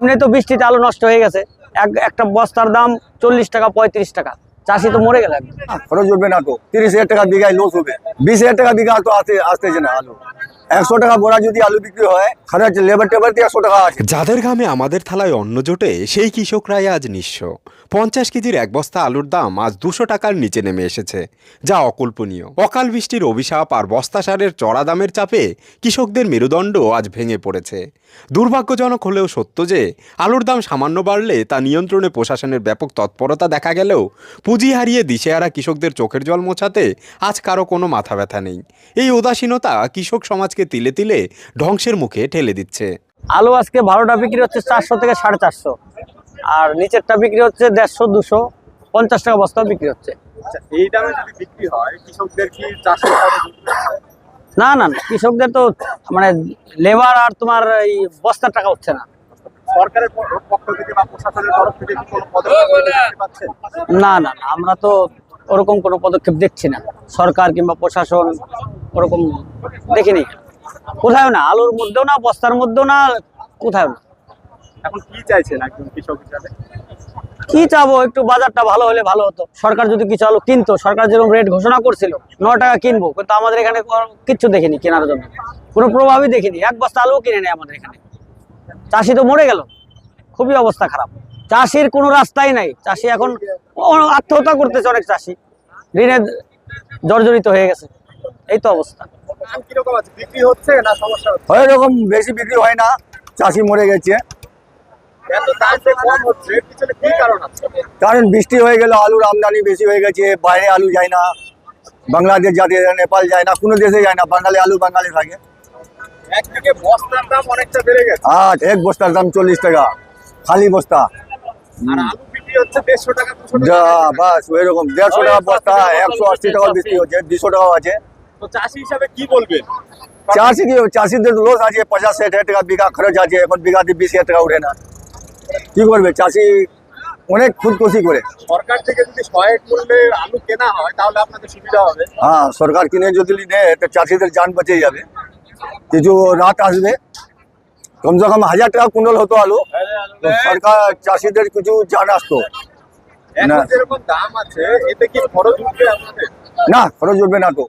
এমনি তো বৃষ্টিতে আলু নষ্ট হয়ে গেছে, একটা বস্তার দাম 40 টাকা 35 টাকা, চাষি তো মরে গেল। খরচ উঠবে না তো, 30,000 টাকা বিঘায় লস হবে, 20,000 টাকা বিঘা তো আসতেছে না আলু। 100 টাকা বোরা যদি আলু বিক্রি হয়, খরচ লেবার টেবার দিয়ে 100 টাকা আছে। যাদের ঘামে আমাদের থালায় অন্ন জোটে সেই কৃষকরাই আজ নিঃস্ব। 50 কেজির এক বস্তা আলুর দাম আজ 200 টাকার নিচে নেমে এসেছে, যা অকল্পনীয়। অকাল বৃষ্টির অভিশাপ আর বস্তা সারের চড়া দামের চাপে কৃষকদের মেরুদণ্ড আজ ভেঙে পড়েছে। দুর্ভাগ্যজনক হলেও সত্য যে আলুর দাম সামান্য বাড়লে তা নিয়ন্ত্রণে প্রশাসনের ব্যাপক তৎপরতা দেখা গেলেও পুঁজি হারিয়ে দিশেহারা কৃষকদের চোখের জল মোছাতে আজ কারো কোনো মাথা ব্যথা নেই। এই উদাসীনতা কৃষক সমাজকে তিলে তিলে ধ্বংসের মুখে ঠেলে দিচ্ছে। আলু আজকে 12টা বিক্রি হচ্ছে 400 থেকে 450, আর নিচেরটা বিক্রি হচ্ছে 150 250 টাকা বস্তা বিক্রি হচ্ছে। এই দামে যদি বিক্রি হয় কৃষকদের কি চাষে না না না, কৃষকদের তো মানে লেবার আর তোমার এই বস্তার টাকা হচ্ছে না। সরকারের পক্ষ থেকে বা প্রশাসনের তরফ থেকে কি কোনো পদক্ষেপ দেখতে পাচ্ছেন? না না না, আমরা তো ওরকম কোনো পদক্ষেপ দেখছি না, সরকার কিংবা প্রশাসন ওরকম দেখিনি কোথাও না, আলুর মধ্যেও না, বস্তার মধ্যেও না, কোথাও না। এখন কি চাইছেন একজন কৃষক হিসাবে? কি চাবো, একটু বাজারটা ভালো হলে ভালো হতো। সরকার যদি কিছু আলু কিনতো, সরকার যেরকম রেট ঘোষণা করছিল 9 টাকা কিনবো, কিন্তু আমাদের এখানে কিচ্ছু দেখিনি কেনার জন্য, কোনো প্রভাবই দেখিনি। এক বস্তা আলু কিনে নেই আমাদের এখানে। চাষি তো মরে গেল, খুবই অবস্থা খারাপ। চাষির কোনো রাস্তাই নাই, চাষি এখন আত্মহত্যা করতেছে, অনেক চাষি ঋণে জর্জরিত হয়ে গেছে, এই তো অবস্থা। দাম কিরকম আছে, বিক্রি হচ্ছে না সমস্যা হচ্ছে? ওইরকম বেশি বিক্রি হয় না, চাষি মরে গেছে। এত দাম যে কম হচ্ছে পিছনে কি কারণ আছে? কারণ বৃষ্টি হয়ে গেল, আলুর আমদানি বেশি হয়ে গেছে, বাইরে আলু যায় না, বাংলাদেশ যাতে নেপাল যায় না, কোনো দেশে যায় না, বাঙালি আলু বাঙালি থাকে। একদিকে বস্তার দাম অনেকটা বেড়ে গেছে, আর এক বস্তার দাম 40 টাকা খালি বস্তা। আর আলু বিক্রি হচ্ছে 150 টাকা 200 যা টাকা। বাস ওইরকম 150 টাকা বস্তা, 180 টাকা বিক্রি হচ্ছে, 200 টাকাও আছে। তো চাষি হিসাবে কি বলবেন? চাষিদের লস আছে, 50-60 টাকা বিঘা খরচ আছে, এখন বিঘাতে 20,000 টাকা উঠে না। কি করবে চাষি, অনেক খুদকুশি করে। সরকার থেকে যদি সহায়ক মূল্যে আলু কেনা হয় তাহলে আপনাদের সুবিধা হবে। হ্যাঁ, সরকার কিনে যদি নেয় তো চাষিদের জান বেঁচে যাবে, কিছু রাত আসবে। কমসে কম 1000 টাকা কুইন্টাল হতো আলু, তো সরকার চাষিদের কিছু জান আসতো এখন না। যেরকম দাম আছে এতে কি খরচ উঠবে আপনাদের? না, খরচ উঠবে না তো।